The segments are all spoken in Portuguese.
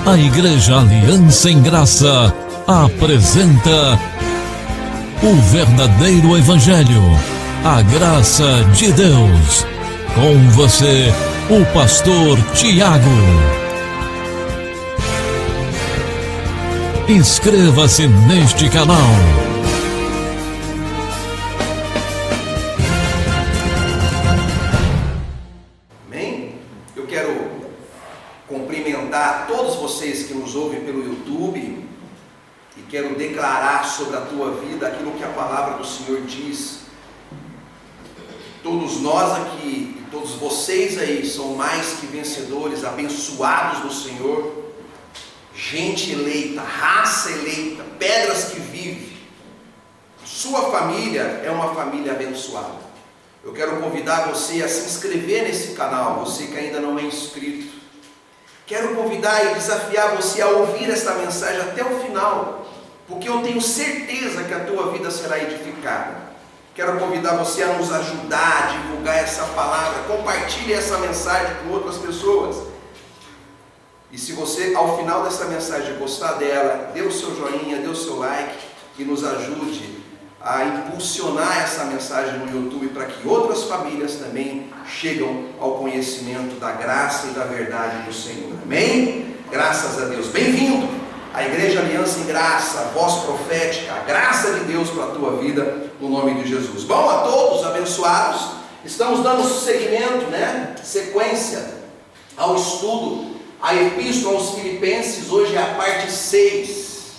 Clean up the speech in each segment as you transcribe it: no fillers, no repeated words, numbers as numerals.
A Igreja Aliança em Graça apresenta o verdadeiro Evangelho, a graça de Deus. Com você, o pastor Tiago. Inscreva-se neste canal. Amém? Eu quero cumprimentar todos vocês que nos ouvem pelo YouTube e quero declarar sobre a tua vida aquilo que a palavra do Senhor diz. Todos nós aqui, todos vocês aí são mais que vencedores, abençoados do Senhor, gente eleita, raça eleita, pedras que vivem. Sua família é uma família abençoada. Eu quero convidar você a se inscrever nesse canal, você que ainda não é inscrito. Quero convidar e desafiar você a ouvir esta mensagem até o final, porque eu tenho certeza que a tua vida será edificada. Quero convidar você a nos ajudar a divulgar essa palavra. Compartilhe essa mensagem com outras pessoas. E se você, ao final dessa mensagem, gostar dela, dê o seu joinha, dê o seu like e nos ajude a impulsionar essa mensagem no YouTube para que outras famílias também cheguem ao conhecimento da graça e da verdade do Senhor. Amém? Graças a Deus. Bem-vindo à Igreja Aliança em Graça, a voz profética, a graça de Deus para a tua vida, no nome de Jesus. Bom, a todos abençoados, estamos dando seguimento, sequência ao estudo, a Epístola aos Filipenses. Hoje é a parte 6.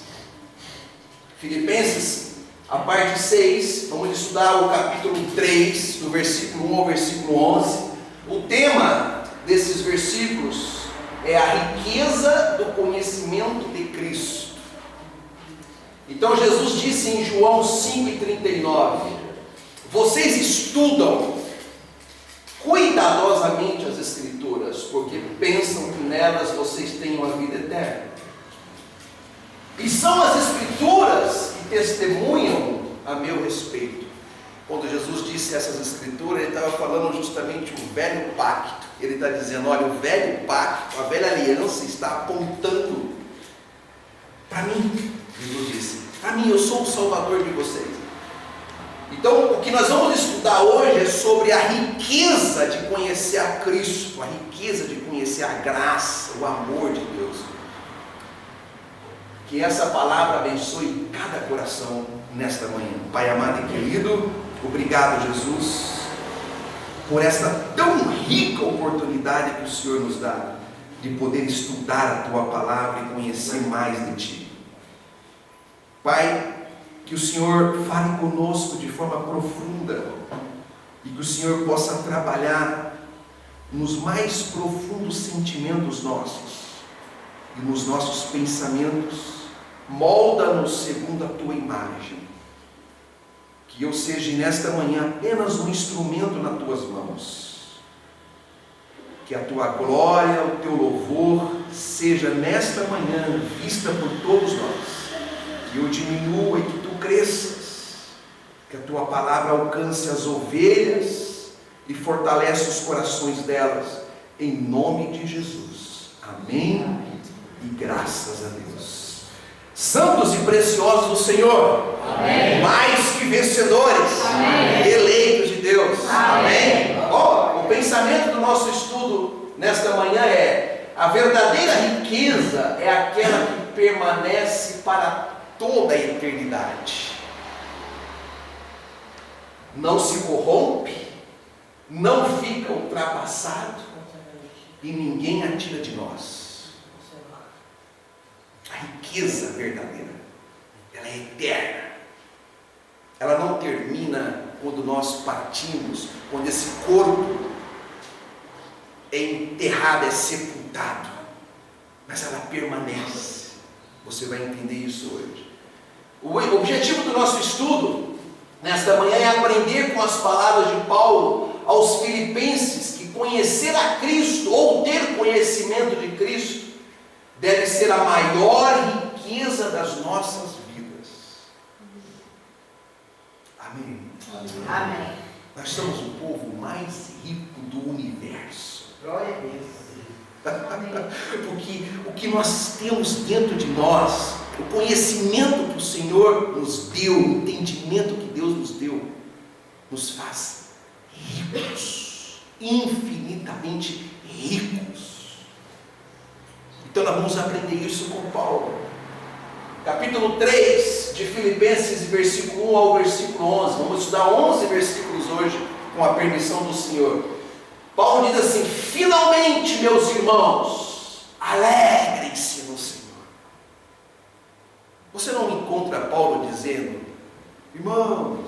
Filipenses, a parte 6, vamos estudar o capítulo 3, do versículo 1 ao versículo 11. O tema desses versículos é a riqueza do conhecimento de Cristo. Então Jesus disse em João 5,39: vocês estudam cuidadosamente as Escrituras, porque pensam que nelas vocês têm uma vida eterna. E são as Escrituras que testemunham a meu respeito. Quando Jesus disse essas Escrituras, ele estava falando justamente o velho pacto. Ele está dizendo, olha, o velho pacto, a velha aliança está apontando para mim. Jesus disse, para mim, eu sou o Salvador de vocês. Então, o que nós vamos estudar hoje é sobre a riqueza de conhecer a Cristo, a riqueza de conhecer a graça, o amor de Deus. Que essa palavra abençoe cada coração nesta manhã. Pai amado e querido, obrigado, Jesus, por esta tão rica oportunidade que o Senhor nos dá de poder estudar a Tua palavra e conhecer mais de Ti. Pai, que o Senhor fale conosco de forma profunda e que o Senhor possa trabalhar nos mais profundos sentimentos nossos e nos nossos pensamentos. Molda-nos segundo a Tua imagem. Que eu seja nesta manhã apenas um instrumento nas Tuas mãos. Que a Tua glória, o Teu louvor seja nesta manhã vista por todos nós. Que eu diminua e que Tu cresças. Que a Tua palavra alcance as ovelhas e fortaleça os corações delas. Em nome de Jesus. Amém. E graças a Deus. Santos e preciosos do Senhor. Amém. Mais que vencedores. Amém. Eleitos de Deus. Amém. Bom, o pensamento do nosso estudo nesta manhã é: a verdadeira riqueza é aquela que permanece para toda a eternidade. Não se corrompe, não fica ultrapassado e ninguém a tira de nós. A riqueza verdadeira, ela é eterna. Ela não termina quando nós partimos, quando esse corpo é enterrado, é sepultado, mas ela permanece. Você vai entender isso hoje. O objetivo do nosso estudo nesta manhã é aprender com as palavras de Paulo aos Filipenses que conhecer a Cristo ou ter conhecimento de Cristo deve ser a maior riqueza das nossas vidas. Amém. Amém. Nós somos o povo mais rico do universo. Glória a Deus. Porque o que nós temos dentro de nós, o conhecimento que o Senhor nos deu, o entendimento que Deus nos deu, nos faz ricos, infinitamente ricos. Então nós vamos aprender isso com Paulo. Capítulo 3 de Filipenses, versículo 1 ao versículo 11. Vamos estudar 11 versículos hoje, com a permissão do Senhor. Paulo diz assim: finalmente, meus irmãos, alegrem-se no Senhor. Você não encontra Paulo dizendo: irmãos,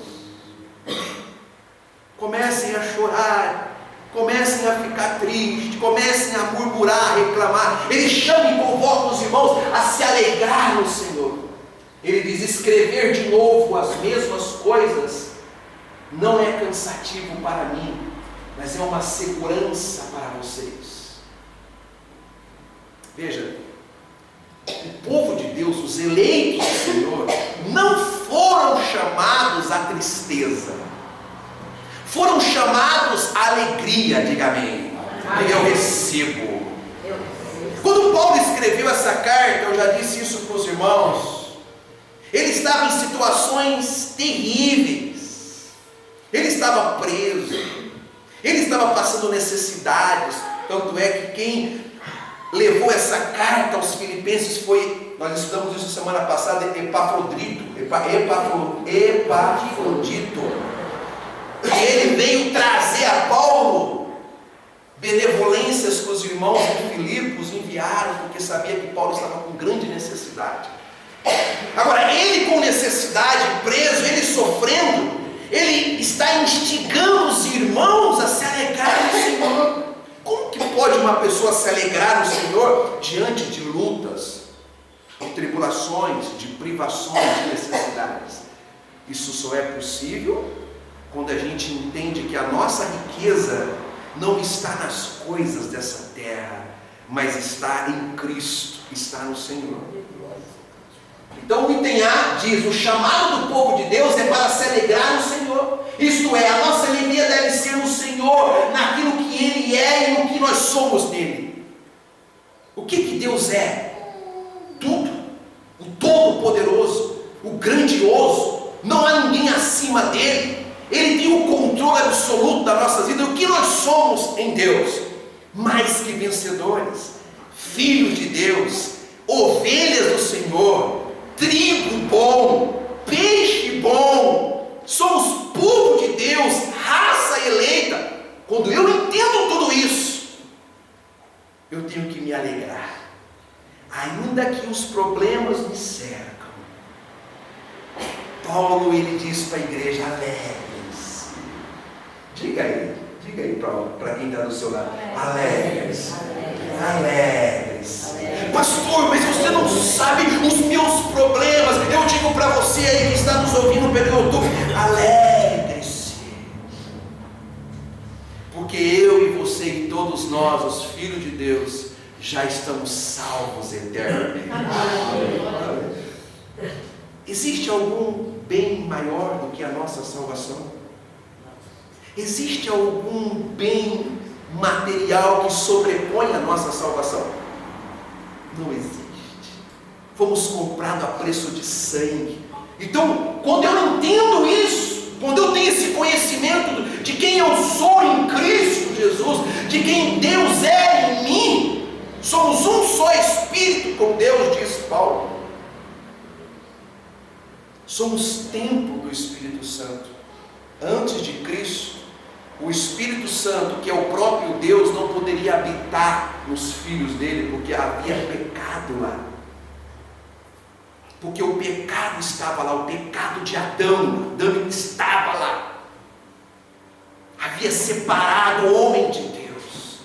comecem a chorar, comecem a ficar tristes, comecem a murmurar, a reclamar. Ele chama e convoca os irmãos a se alegrar no Senhor. Ele diz: escrever de novo as mesmas coisas não é cansativo para mim, mas é uma segurança para vocês. Veja, o povo de Deus, os eleitos do Senhor, não foram chamados à tristeza, foram chamados à alegria. Diga amém. Eu recebo. Quando Paulo escreveu essa carta, eu já disse isso para os irmãos, ele estava em situações terríveis, ele estava preso, ele estava passando necessidades. Tanto é que quem levou essa carta aos Filipenses foi, nós estudamos isso semana passada, Epafrodito. E ele veio trazer a Paulo benevolências que os irmãos de Filipos enviaram, porque sabia que Paulo estava com grande necessidade. Agora, ele com necessidade, preso, ele sofrendo, ele está instigando os irmãos a se alegrar no Senhor. Como que pode uma pessoa se alegrar no Senhor diante de lutas, de tribulações, de privações, de necessidades? Isso só é possível quando a gente entende que a nossa riqueza não está nas coisas dessa terra, mas está em Cristo, está no Senhor. Então o item A diz: o chamado do povo de Deus é para se alegrar no Senhor. Isto é, a nossa alegria deve ser no Senhor, naquilo que Ele é e no que nós somos nele. O que Deus é? Tudo. O Todo-Poderoso, o Grandioso. Não há ninguém acima dele. Ele tem o controle absoluto da nossa vida. O que nós somos em Deus? Mais que vencedores, filhos de Deus, ovelhas do Senhor, trigo bom, peixe bom. Somos povo de Deus, raça eleita. Quando eu entendo tudo isso, eu tenho que me alegrar, ainda que os problemas me cercam. Paulo, ele diz para a igreja: alegre-se. Diga aí para quem está do seu lado: alegre-se, alegre-se. Pastor, mas você não sabe os meus problemas. Eu digo para você aí que está nos ouvindo pelo YouTube: alegre-se, porque eu e você e todos nós, os filhos de Deus, já estamos salvos eternamente. Existe algum bem maior do que a nossa salvação? Existe algum bem material que sobrepõe a nossa salvação? Não existe. Fomos comprados a preço de sangue. Então, quando eu entendo isso, quando eu tenho esse conhecimento de quem eu sou em Cristo Jesus, de quem Deus é em mim, somos um só Espírito, como Deus diz Paulo. Somos templo do Espírito Santo. Antes de Cristo, o Espírito Santo, que é o próprio Deus, não poderia habitar nos filhos dele, porque havia pecado lá. Porque o pecado estava lá, o pecado de Adão estava lá. Havia separado o homem de Deus.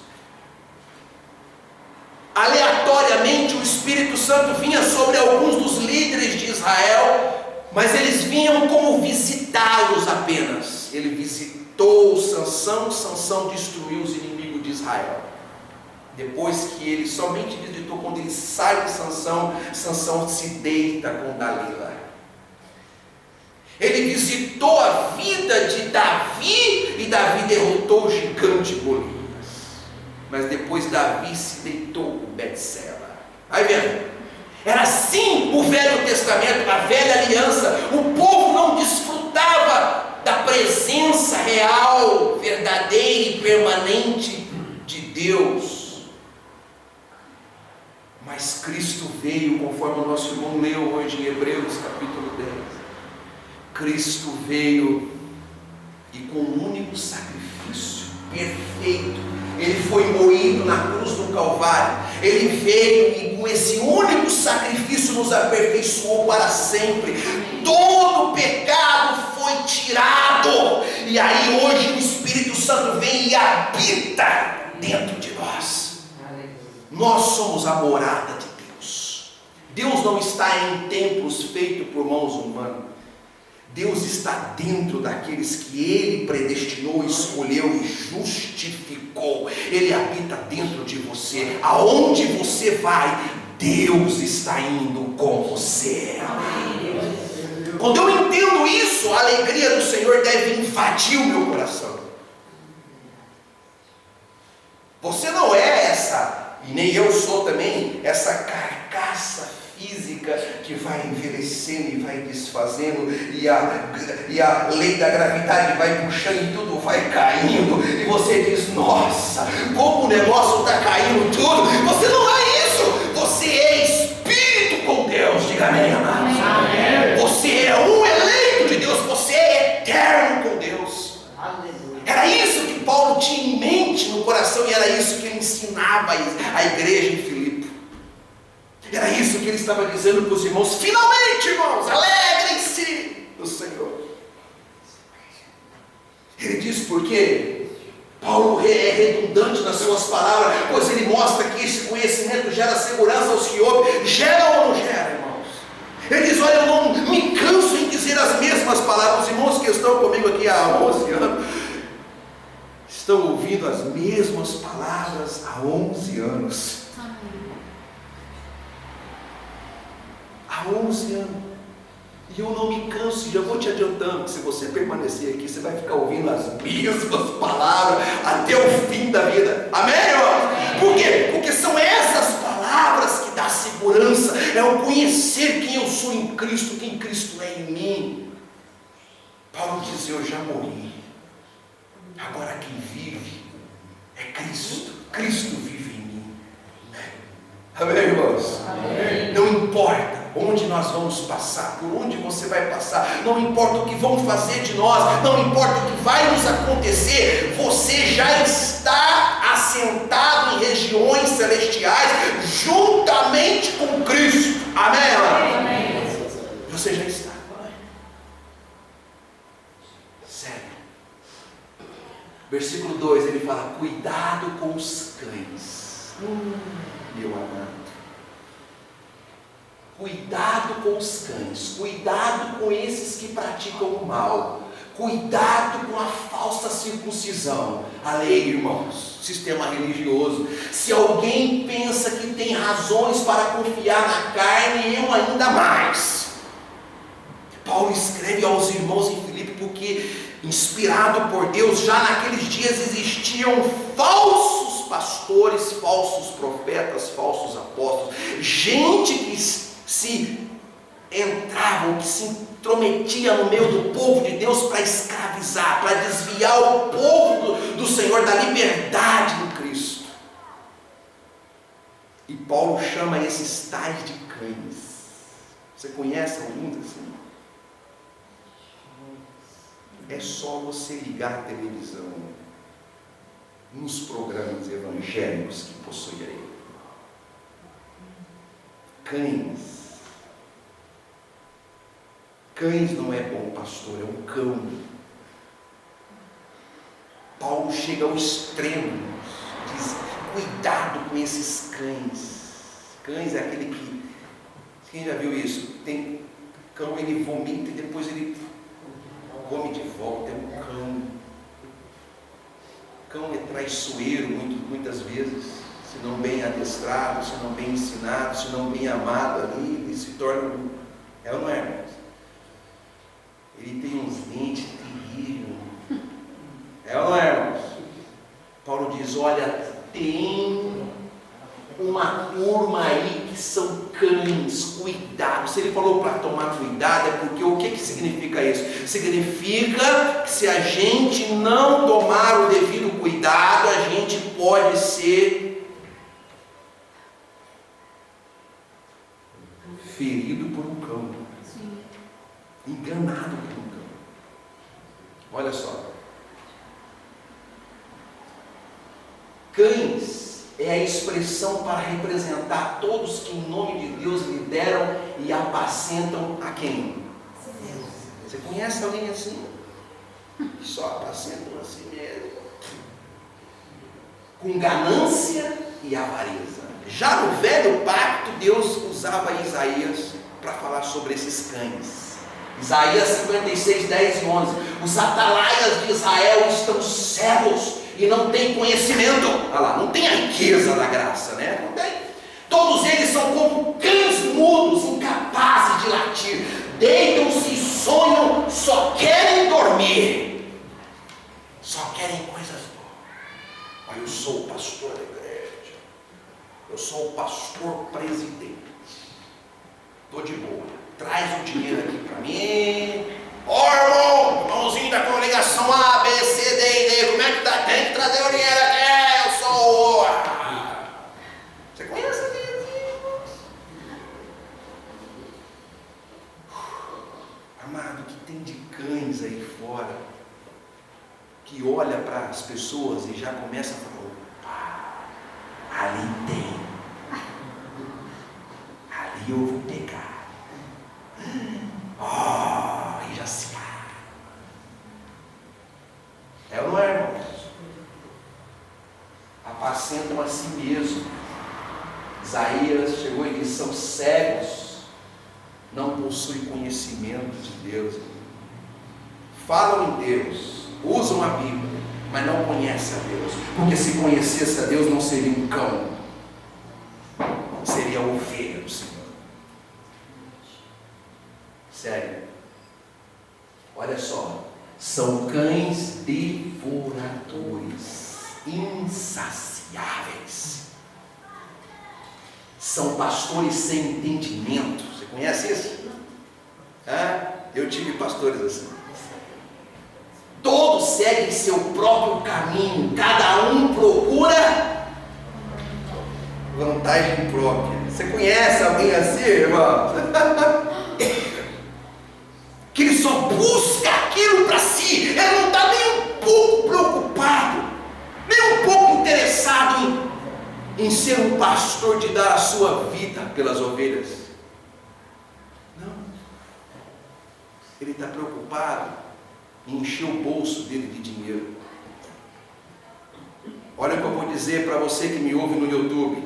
Aleatoriamente o Espírito Santo vinha sobre alguns dos líderes de Israel, mas eles vinham como visitá-los apenas. Ele visitou Sansão, Sansão destruiu os inimigos de Israel. Depois que ele somente visitou, quando ele sai de Sansão, Sansão se deita com Dalila. Ele visitou a vida de Davi, e Davi derrotou o gigante Golias. Mas depois Davi se deitou com Betseba. Aí vendo? Era assim o Velho Testamento, a velha aliança. O povo não desfrutava da presença real, verdadeira e permanente de Deus. Mas Cristo veio, conforme o nosso irmão leu hoje em Hebreus capítulo 10. Cristo veio e com um único sacrifício perfeito, Ele foi moído na cruz do Calvário. Ele veio e com esse único sacrifício nos aperfeiçoou para sempre. Todo o pecado foi tirado. E aí hoje o Espírito Santo vem e habita dentro de nós. Nós somos a morada de Deus. Deus não está em templos feitos por mãos humanas. Deus está dentro daqueles que Ele predestinou, escolheu e justificou. Ele habita dentro de você. Aonde você vai, Deus está indo com você. Quando eu entendo isso, a alegria do Senhor deve invadir o meu coração. Você não é essa, e nem eu sou também, essa carcaça física que vai envelhecendo e vai desfazendo, e a lei da gravidade vai puxando e tudo vai caindo, e você diz: nossa, como o negócio está caindo tudo. Você não é isso, você é espírito com Deus. Diga amém, amados. Você é um eleito de Deus, você é eterno com Deus. Era isso que Paulo tinha em mente no coração, e era isso que ele ensinava à igreja em Filipe. Era isso que ele estava dizendo para os irmãos: finalmente, irmãos, alegrem-se no Senhor. Ele diz por quê? Paulo é redundante nas suas palavras, pois ele mostra que esse conhecimento gera segurança aos que ouvem. Gera ou não gera, irmãos? Ele diz: olha, eu não me canso em dizer as mesmas palavras. Os irmãos que estão comigo aqui há 11 anos estão ouvindo as mesmas palavras há 11 anos. Há 11 anos. E eu não me canso. Já vou te adiantando que se você permanecer aqui, você vai ficar ouvindo as mesmas palavras até o fim da vida. Amém, irmão? Por quê? Porque são essas palavras que dão segurança. É o conhecer quem eu sou em Cristo, quem Cristo é em mim. Paulo diz: eu já morri. Agora quem vive é Cristo. Cristo vive em mim. Amém, irmãos? Amém. Não importa onde nós vamos passar, por onde você vai passar, não importa o que vão fazer de nós, não importa o que vai nos acontecer, você já está assentado em regiões celestiais, juntamente com Cristo. Amém? Amém. Você já está. Sério. Versículo 2, ele fala: cuidado com os cães. Meu amado, cuidado com os cães, cuidado com esses que praticam o mal, cuidado com a falsa circuncisão. A lei, irmãos, sistema religioso. Se alguém pensa que tem razões para confiar na carne, eu ainda mais. Paulo escreve aos irmãos em Filipe porque, inspirado por Deus, já naqueles dias existiam falsos pastores, falsos profetas, falsos apóstolos, gente que se entravam, que se intrometia no meio do povo de Deus para escravizar, para desviar o povo do Senhor da liberdade em Cristo. E Paulo chama esses tais de cães. Você conhece alguns assim? É só você ligar a televisão nos programas evangélicos que possui aí. Cães. Cães não é bom pastor, é um cão. Paulo chega ao extremo, diz: cuidado com esses cães. Cães é aquele que, quem já viu isso? Tem cão, ele vomita e depois ele come de volta. É um cão. Cão é traiçoeiro muitas vezes. Se não bem adestrado, se não bem ensinado, se não bem amado ali, ele se torna um... É ou não é, irmãos? Ele tem uns dentes terríveis. É ou não é, irmãos? Paulo diz: olha, tenha cuidado. Se ele falou para tomar cuidado, é porque o que significa isso? Significa que se a gente não tomar o devido cuidado, a gente pode ser ferido por um cão, enganado por um cão. Olha só, cães é a expressão para representar todos que em nome de Deus lideram e apacentam a quem? Você conhece alguém assim? Só apacentam assim mesmo, com ganância e avareza. Já no velho pacto, Deus usava Isaías para falar sobre esses cães. Isaías 56, 10 e 11. Os atalaias de Israel estão cegos e não têm conhecimento. Olha lá, não tem a riqueza da graça, né? Não tem. Todos eles são como cães mudos, incapazes de latir. Deitam-se e sonham, só querem dormir. Só querem coisas boas. Mas eu sou o pastor da igreja. Eu sou o pastor presidente. Estou de boa. Traz o dinheiro aqui para mim. Irmãozinho da congregação A, B, C, D e D, como é que tá? Tem que trazer o dinheiro aqui, eu sou o... Você conhece a Deus, irmãos? Amado, que tem de cães aí fora, que olha para as pessoas e já começa a falar, opa, ali tem, ali eu vou pegar. E já se é ou não é, irmãos? Apacentam a si mesmo. Isaías chegou e disse: são cegos, não possuem conhecimento de Deus. Falam em Deus, usam a Bíblia, mas não conhecem a Deus. Porque se conhecesse a Deus, não seria um cão, seria a ovelha do Senhor. Sério, olha só, são cães devoradores, insaciáveis, são pastores sem entendimento. Você conhece isso? Eu tive pastores assim. Todos seguem seu próprio caminho, cada um procura vantagem própria. Você conhece alguém assim, irmão? Que ele só busca aquilo para si, ele não está nem um pouco preocupado, nem um pouco interessado em ser um pastor, de dar a sua vida pelas ovelhas. Não, ele está preocupado em encher o bolso dele de dinheiro. Olha o que eu vou dizer para você que me ouve no YouTube: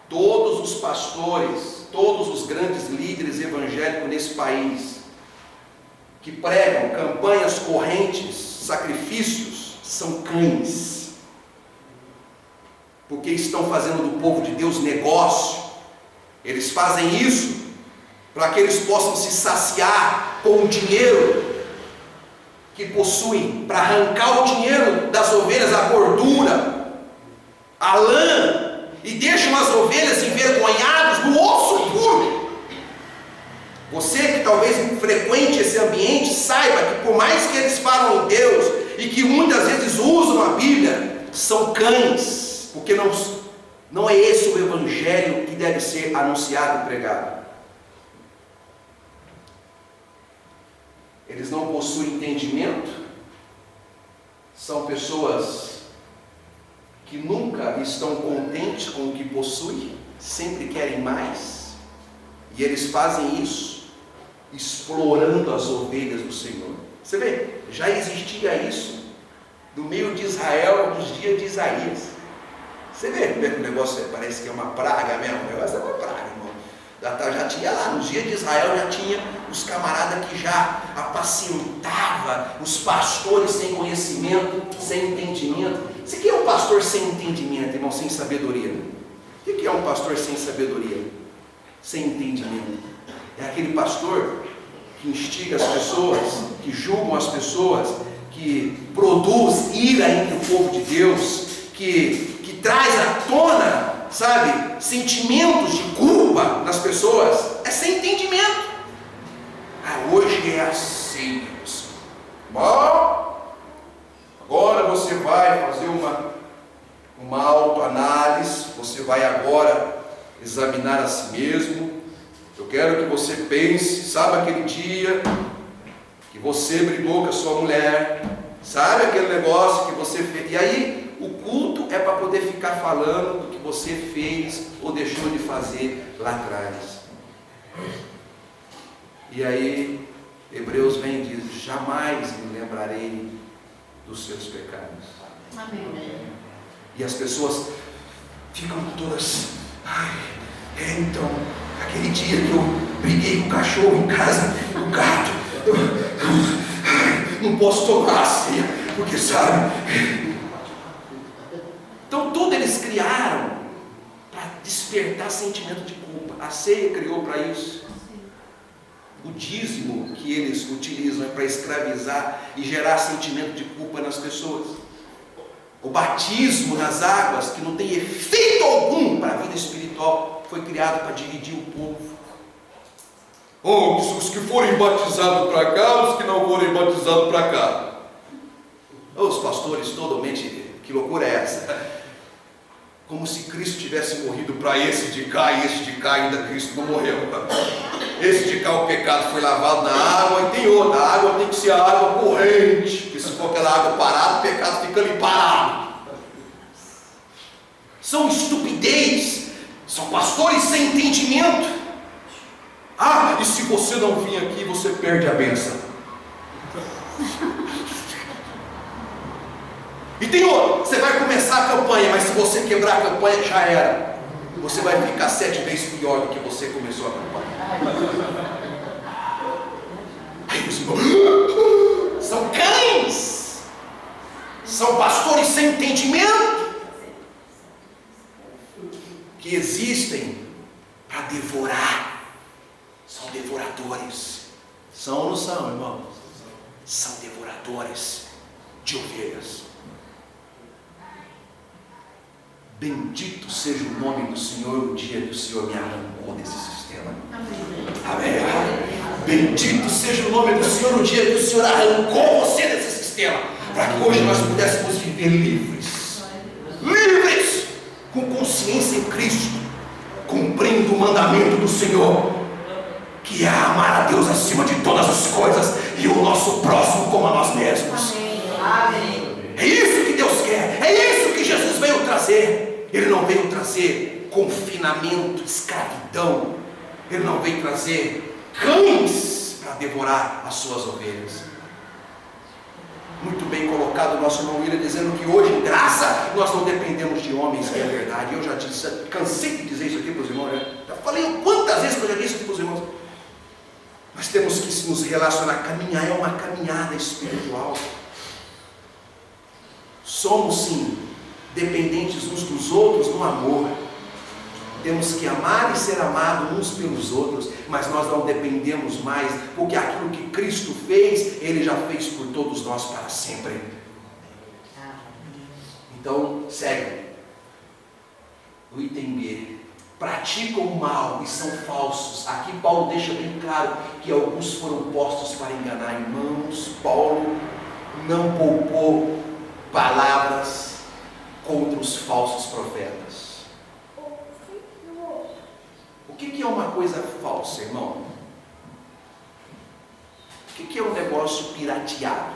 todos os pastores, todos os grandes líderes evangélicos nesse país, que pregam campanhas correntes, sacrifícios, são cães, porque estão fazendo do povo de Deus negócio. Eles fazem isso para que eles possam se saciar com o dinheiro que possuem, para arrancar o dinheiro das ovelhas, a gordura, a lã, e deixam as ovelhas envergonhadas no osso puro. Você que talvez frequente esse ambiente, saiba que por mais que eles falam em Deus e que muitas vezes usam a Bíblia, são cães, porque não é esse o evangelho que deve ser anunciado e pregado. Eles não possuem entendimento, são pessoas que nunca estão contentes com o que possuem, sempre querem mais, e eles fazem isso explorando as ovelhas do Senhor. Você vê, já existia isso no meio de Israel nos dias de Isaías. Você vê como é que o negócio parece que é uma praga mesmo. O negócio é uma praga, irmão. Já tinha lá, nos dias de Israel já tinha os camaradas que já apacentava os pastores sem conhecimento, sem entendimento. Você quer um pastor sem entendimento, irmão, sem sabedoria? O que é um pastor sem sabedoria? Sem entendimento? É aquele pastor que instiga as pessoas, que julgam as pessoas, que produz ira entre o povo de Deus, que traz à tona, sabe, sentimentos de culpa nas pessoas. é sem entendimento. Hoje é assim, irmãos. Bom, agora você vai fazer uma autoanálise, você vai agora examinar a si mesmo. Eu quero que você pense, sabe aquele dia que você brigou com a sua mulher, sabe aquele negócio que você fez, e aí o culto é para poder ficar falando do que você fez ou deixou de fazer lá atrás. E aí Hebreus vem e diz: jamais me lembrarei dos seus pecados. Amém. E as pessoas ficam todas: então, aquele dia que eu briguei com o cachorro em casa, o gato, não posso tomar a ceia, porque sabe. Então tudo eles criaram para despertar sentimento de culpa. A ceia criou para isso. O dízimo que eles utilizam é para escravizar e gerar sentimento de culpa nas pessoas. O batismo nas águas, que não tem efeito algum para a vida espiritual, foi criado para dividir o povo. Os que forem batizados para cá, os que não forem batizados para cá. Os pastores totalmente, que loucura é essa? Como se Cristo tivesse morrido para esse de cá e esse de cá, ainda Cristo não morreu. Esse de cá o pecado foi lavado na água, e tem outra, a água tem que ser a água corrente, porque se for aquela água parada, o pecado fica ali parado. São estupidez, são pastores sem entendimento. E se você não vir aqui, você perde a bênção. E tem outro, você vai começar a campanha, mas se você quebrar a campanha, já era. Você vai ficar 7 vezes pior do que você começou a campanha. Aí os irmãos, são cães, são pastores sem entendimento, que existem para devorar, são devoradores. São ou não são, irmãos? São devoradores de ovelhas. Bendito seja o nome do Senhor, o dia que o Senhor me arrancou desse sistema. Amém. Bendito seja o nome do Senhor, o dia que o Senhor arrancou você desse sistema, para que hoje nós pudéssemos viver livres. Livres, com consciência em Cristo, cumprindo o mandamento do Senhor, que é amar a Deus acima de todas as coisas e o nosso próximo como a nós mesmos. Amém. É isso que Deus quer, é isso que Jesus veio trazer. Ele não veio trazer confinamento, escravidão. Ele não veio trazer cães para devorar as suas ovelhas. Muito bem colocado o nosso irmão William, dizendo que hoje, em graça, nós não dependemos de homens, que é verdade. Eu já disse, cansei de dizer isso aqui para os irmãos, né? Já falei quantas vezes que eu já disse isso para os irmãos. Nós temos que nos relacionar, caminhar é uma caminhada espiritual. Somos sim dependentes uns dos outros no amor. Temos que amar e ser amados uns pelos outros, mas nós não dependemos mais, porque aquilo que Cristo fez, Ele já fez por todos nós para sempre. Então, segue. O item B. Praticam o mal e são falsos. Aqui Paulo deixa bem claro que alguns foram postos para enganar. Irmãos, Paulo não poupou palavras contra os falsos profetas. O que é uma coisa falsa, irmão? O que é um negócio pirateado?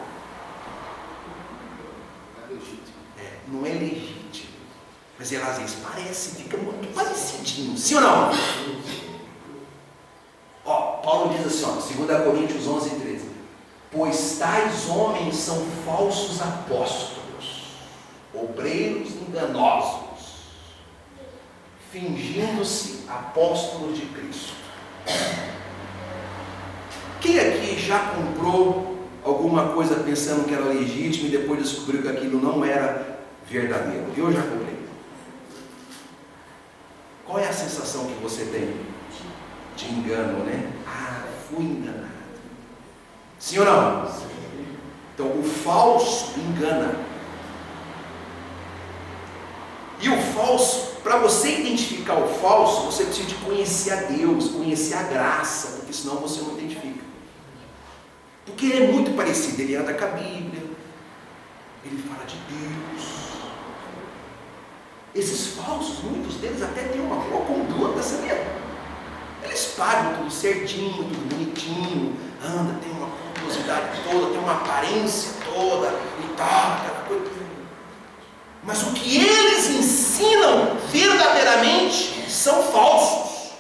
Não é legítimo. Mas às vezes parece, fica muito parecidinho. Sim ou não? Paulo diz assim, 2 Coríntios 11:13. Pois tais homens são falsos apóstolos, obreiros enganosos, fingindo-se apóstolos de Cristo. Quem aqui já comprou alguma coisa pensando que era legítimo e depois descobriu que aquilo não era verdadeiro? Eu já comprei. Qual é a sensação que você tem? De engano, né? Fui enganado. Sim ou não? Então o falso engana. E o falso para você identificar o falso, você precisa de conhecer a Deus, conhecer a graça, porque senão você não identifica. Porque ele é muito parecido, ele anda com a Bíblia, ele fala de Deus. Esses falsos, muitos deles até têm uma boa conduta, sabia? Eles pagam tudo certinho, tudo bonitinho, anda, tem uma pomposidade toda, tem uma aparência toda e tal, aquela coisa. Mas o que eles ensinam verdadeiramente são falsos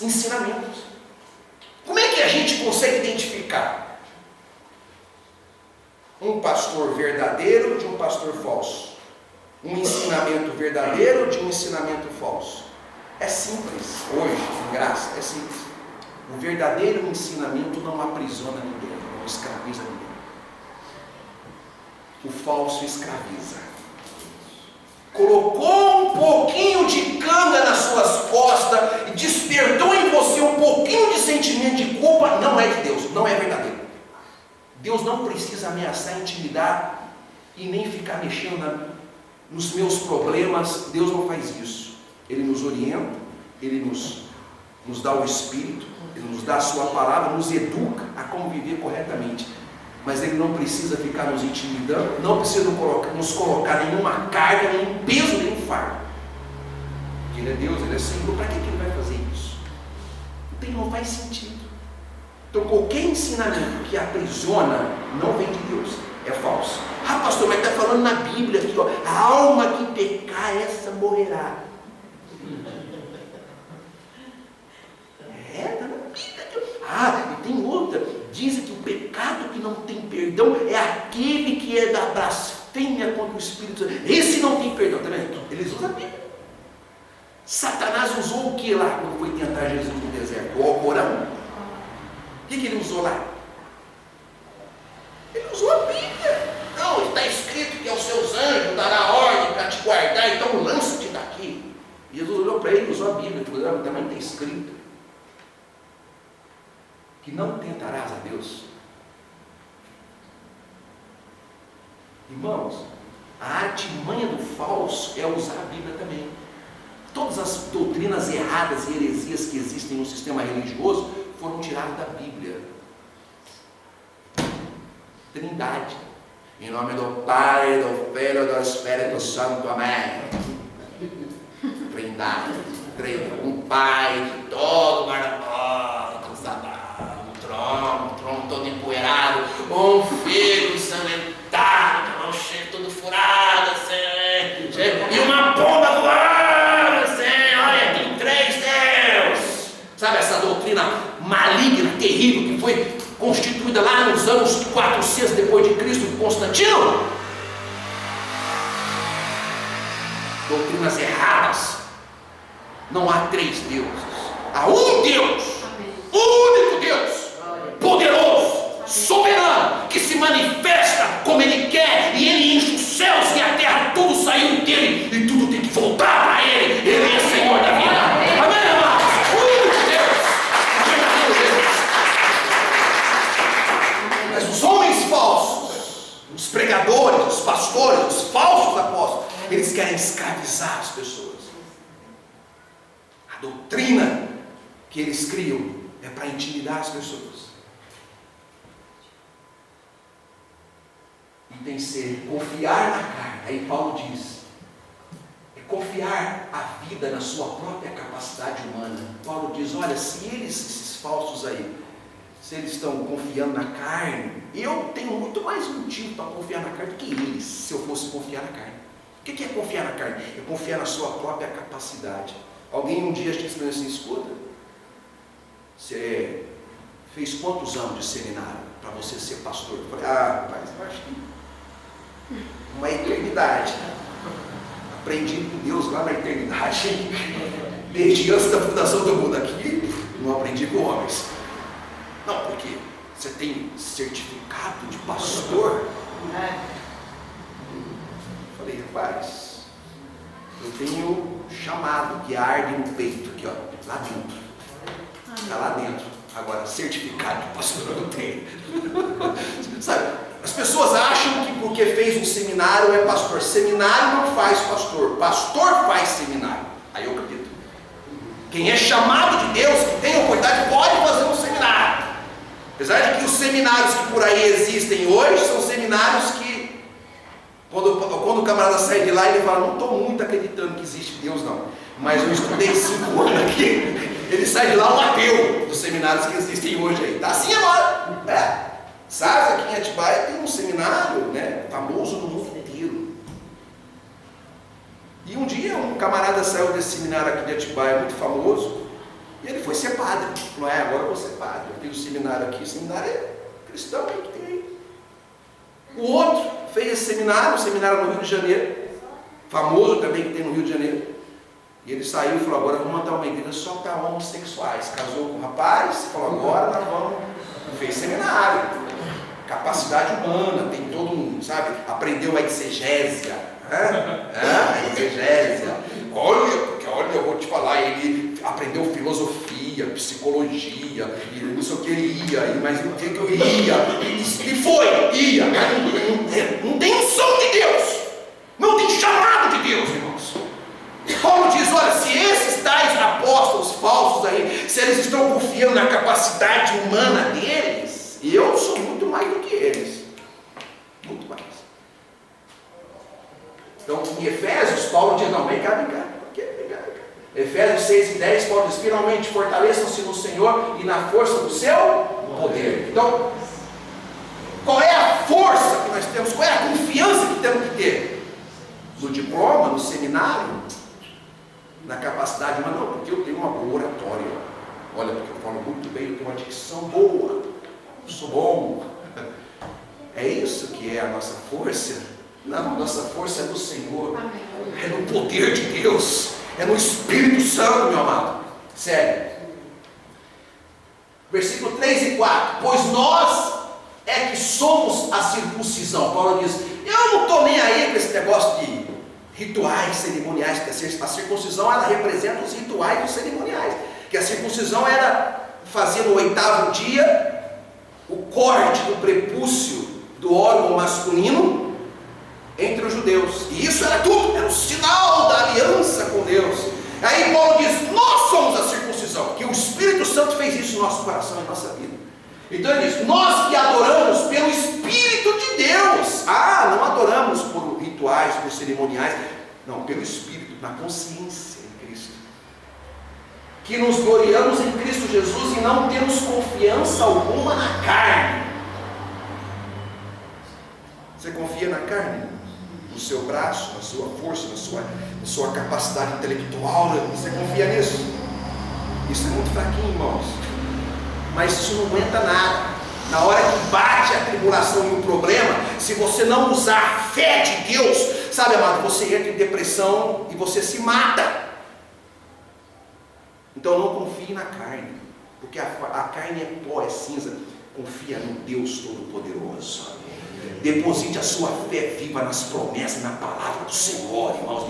ensinamentos. Como é que a gente consegue identificar um pastor verdadeiro de um pastor falso? Um ensinamento verdadeiro de um ensinamento falso? É simples, hoje, em graça, é simples. O verdadeiro ensinamento não aprisiona ninguém, não escraviza ninguém. O falso escraviza. Colocou um pouquinho de canga nas suas costas e despertou em você um pouquinho de sentimento de culpa, não é de Deus, não é verdadeiro. Deus não precisa ameaçar, intimidar e nem ficar mexendo nos meus problemas. Deus não faz isso. Ele nos orienta, Ele nos dá o Espírito, Ele nos dá a sua palavra, nos educa a como viver corretamente. Mas Ele não precisa ficar nos intimidando, não precisa nos colocar nenhuma carga, nenhum peso, nenhum fardo. Porque Ele é Deus, Ele é Senhor, para que Ele vai fazer isso? Não faz sentido. Então qualquer ensinamento que aprisiona não vem de Deus, é falso. Ah, pastor, mas está falando na Bíblia aqui, ó, a alma que pecar, essa morrerá. Está na Bíblia. Ah, e tem outra, dizem que o pecado que não tem perdão é aquele que é da blasfêmia contra o Espírito Santo. Esse não tem perdão, tá vendo? Eles usam a Bíblia. Satanás usou o que lá quando foi tentar Jesus no deserto? O Alcorão. O que ele usou lá? Ele usou a Bíblia. Não, está escrito que aos seus anjos dará ordem para te guardar, então lança-te daqui. Jesus olhou para ele e usou a Bíblia. Falou, também está escrito que não tentarás a Deus. Irmãos, a artimanha do falso é usar a Bíblia também. Todas as doutrinas erradas e heresias que existem no sistema religioso foram tiradas da Bíblia. Trindade. Em nome do Pai, do Filho e do Espírito Santo. Amém. Trindade. Um Pai todo guarda-costas, um trono todo empoeirado, um Filho ensanguentado, um cheiro todo furado, assim, e uma pomba voando, assim, olha, tem 3 Deus. Sabe essa doutrina maligna, terrível, que foi constituída lá nos anos 400 depois de Cristo, por Constantino? Doutrinas erradas. Não há 3 deuses, há um Deus, o único Deus, poderoso, soberano, que se manifesta como Ele quer, e Ele enche os céus e a terra, tudo saiu dele, e tudo tem que voltar para Ele. Ele é Senhor da vida. Amém, amados? O único Deus, o verdadeiro Deus. Mas os homens falsos, os pregadores, os pastores, os falsos apóstolos, eles querem escravizar as pessoas. A doutrina que eles criam é para intimidar as pessoas. E tem que ser confiar na carne. Aí Paulo diz, é confiar a vida na sua própria capacidade humana. Paulo diz, olha, se eles, esses falsos aí, se eles estão confiando na carne, eu tenho muito mais motivo para confiar na carne do que eles, se eu fosse confiar na carne. O que é confiar na carne? É confiar na sua própria capacidade. Alguém um dia disse assim, escuta, você fez quantos anos de seminário para você ser pastor? Eu falei, rapaz, eu acho que uma eternidade. Aprendi com Deus lá na eternidade, desde antes da fundação do mundo. Aqui não aprendi com homens. Não, porque você tem certificado de pastor. Eu falei, rapaz, eu tenho chamado que arde no peito, aqui ó, lá dentro. Está lá dentro. Agora, certificado de pastor eu não tenho. Sabe, as pessoas acham que porque fez um seminário é pastor. Seminário não faz pastor, pastor faz seminário. Quem é chamado de Deus, que tem a oportunidade, pode fazer um seminário. Apesar de que os seminários que por aí existem hoje, são seminários que, quando o camarada sai de lá, ele fala, não estou muito acreditando que existe Deus não, mas eu estudei 5 anos aqui. Ele sai de lá um ateu dos seminários que existem hoje aí. Está assim agora. Sabe, aqui em Atibaia tem um seminário, né, famoso no mundo inteiro. E um dia um camarada saiu desse seminário aqui de Atibaia, muito famoso, e ele foi ser padre. Ele falou, agora eu vou ser padre. Eu tenho um seminário aqui. O seminário é cristão, o que tem aí? O outro fez esse seminário, um seminário no Rio de Janeiro, famoso também que tem no Rio de Janeiro. E ele saiu e falou, agora eu vou montar uma igreja só para homossexuais. Casou com um rapaz, falou, agora nós vamos. Fez seminário, capacidade humana, tem todo um, sabe, aprendeu a exegésia. A exegésia. Olha, eu vou te falar, ele aprendeu filosofia, psicologia, e não sei o que ele ia, mas o que eu ia, ia, mas não tem unção de Deus, não tem chamado de Deus, irmãos. Paulo diz, olha, se esses tais apóstolos falsos aí, se eles estão confiando na capacidade humana deles, eu sou muito mais do que eles, muito mais. Então, em Efésios, Paulo diz, não, vem cá. Efésios 6:10, Paulo diz, finalmente fortaleçam-se no Senhor e na força do seu poder. Então, qual é a força que nós temos? Qual é a confiança que temos que ter? No diploma, no seminário, na capacidade, mas não, porque eu tenho uma boa oratória. Olha, porque eu falo muito bem, eu tenho uma dicção boa, eu sou bom. É isso que é a nossa força? Não, nossa força é do Senhor. É no poder de Deus. É no Espírito Santo, meu amado. Sério. Versículo 3 e 4. Pois nós é que somos a circuncisão. Paulo diz, eu não estou nem aí com esse negócio de rituais cerimoniais. Porque a circuncisão, ela representa os rituais dos cerimoniais. Que a circuncisão era fazer no 8º dia o corte do prepúcio do órgão masculino entre os judeus, e isso era tudo, era um sinal da aliança com Deus. Aí Paulo diz, nós somos a circuncisão, porque o Espírito Santo fez isso no nosso coração, em nossa vida. Então ele diz, nós que adoramos pelo Espírito de Deus, não adoramos por rituais, por cerimoniais, não, pelo Espírito, na consciência em Cristo, que nos gloriamos em Cristo Jesus e não temos confiança alguma na carne. Você confia na carne? No seu braço, na sua força, na sua capacidade intelectual, você confia nisso? Isso é muito fraquinho, irmãos. Mas isso não aguenta nada. Na hora que bate a tribulação e o problema, se você não usar a fé de Deus, sabe, amado, você entra em depressão e você se mata. Então não confie na carne, porque a carne é pó, é cinza. Confia no Deus Todo-Poderoso. Deposite a sua fé viva nas promessas, na palavra do Senhor, irmãos.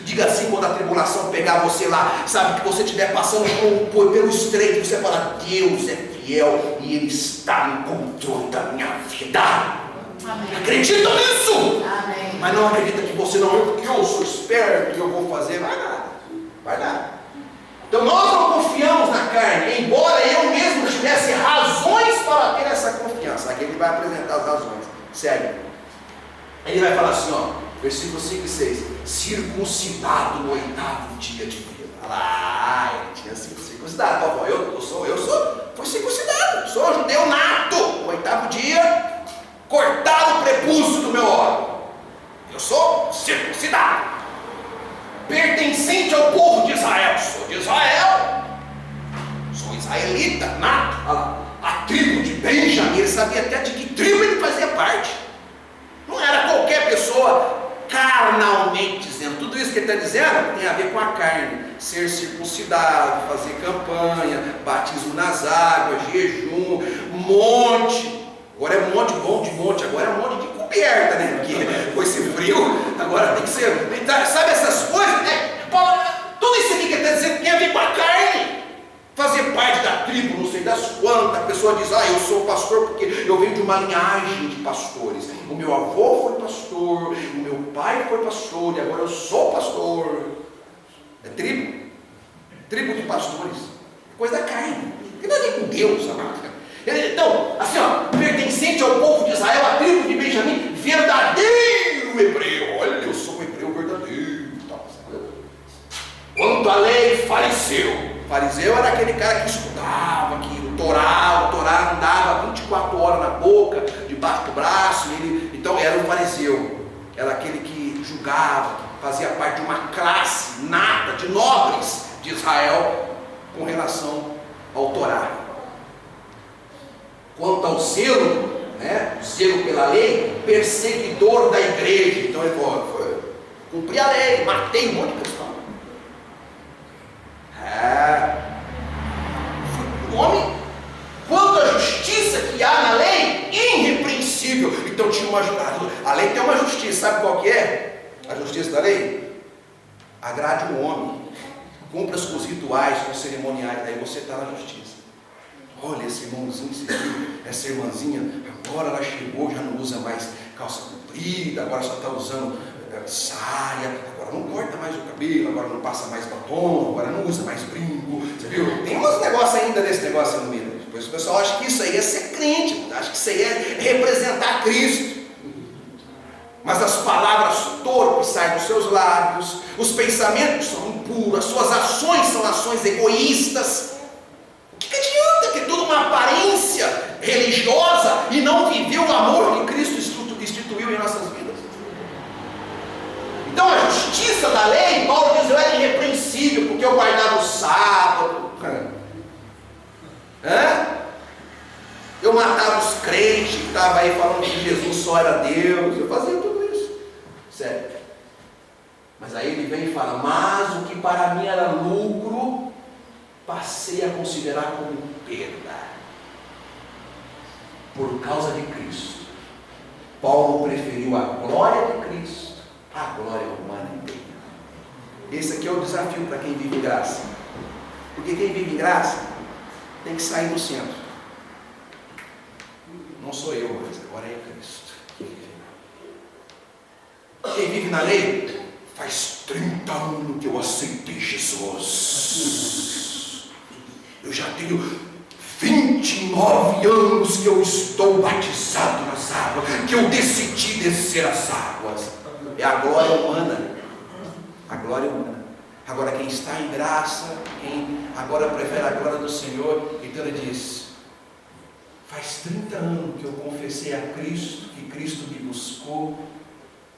Diga assim, quando a tribulação pegar você lá, sabe, que você estiver passando pelo estreito, você fala, Deus é fiel e Ele está no controle da minha vida. Amém. Acredita nisso? Amém. Mas não acredita que você não, porque eu sou esperto e eu vou fazer, vai nada. Então nós não confiamos na carne, embora eu mesmo tivesse razões para ter essa confiança. Aqui ele vai apresentar as razões. Segue. Ele vai falar assim, versículo 5 e 6. Circuncidado no 8º dia de vida. Olha lá, ele tinha sido circuncidado. Foi circuncidado. Sou judeu nato. No 8º dia, cortaram o prepúcio do meu órgão. Eu sou circuncidado. Pertencente ao povo de Israel. Sou de Israel. Sou israelita, nato. Olha lá. A tribo de Benjamim, ele sabia até de que tribo ele fazia parte. Não era qualquer pessoa, carnalmente dizendo. Tudo isso que ele está dizendo tem a ver com a carne. Ser circuncidado, fazer campanha, batismo nas águas, jejum, monte. Agora é monte bom de monte, agora é monte de coberta, né? Porque com esse frio, agora tem que ser. Sabe essas coisas? Tudo isso aqui que ele está dizendo tem a ver com a carne. Fazer parte da tribo, não sei das quantas. A pessoa diz, eu sou pastor porque eu venho de uma linhagem de pastores. O meu avô foi pastor, o meu pai foi pastor, e agora eu sou pastor. É tribo. tribo de pastores, coisa da carne, não tem nada a ver com Deus, amado. Então, assim, ó, pertencente ao povo de Israel, a tribo de Benjamim, verdadeiro hebreu. Olha, eu sou um hebreu verdadeiro. Quanto à lei, fariseu. Fariseu era aquele cara que estudava, que o Torá andava 24 horas na boca, debaixo do braço. Então era o fariseu, era aquele que julgava, fazia parte de uma classe nata de nobres de Israel com relação ao Torá. Quanto ao zelo, o zelo pela lei, perseguidor da igreja. Então ele falou, cumpri a lei, matei um monte de cristão. O homem, quanto à justiça que há na lei, irrepreensível. Então tinha uma justiça. A lei tem uma justiça, sabe qual que é? A justiça da lei? Agrade o homem, cumpra com os rituais, com os cerimoniais, daí você está na justiça. Olha, esse irmãozinho, essa irmãzinha, agora ela chegou, já não usa mais calça comprida, agora só está usando saia, agora não corta mais o cabelo, agora não passa mais batom, agora não usa mais brinco, você viu? Tem uns negócios ainda desse negócio no meio. Depois o pessoal acha que isso aí é ser crente, acha que isso aí é representar Cristo. Mas as palavras torpes saem dos seus lábios, os pensamentos são impuros, as suas ações são ações egoístas. O que adianta ter toda uma aparência religiosa e não viver o amor que Cristo instituiu em nossas vidas? Então a justiça da lei, Paulo diz, eu era irrepreensível, porque eu guardava o sábado, eu matava os crentes que estavam aí falando que Jesus só era Deus, eu fazia tudo isso, sério. Mas aí ele vem e fala, mas o que para mim era lucro, passei a considerar como perda, por causa de Cristo. Paulo preferiu a glória de Cristo à glória humana inteira. Esse aqui é o desafio para quem vive em graça, porque quem vive em graça tem que sair do centro. Não sou eu mais, agora é Cristo. Quem vive na lei, faz 30 anos que eu aceitei Jesus. Eu já tenho 29 anos que eu estou batizado nas águas, que eu decidi descer as águas. É a glória humana. A glória humana. Agora quem está em graça, quem agora prefere a glória do Senhor, então ele diz, faz 30 anos que eu confessei a Cristo, que Cristo me buscou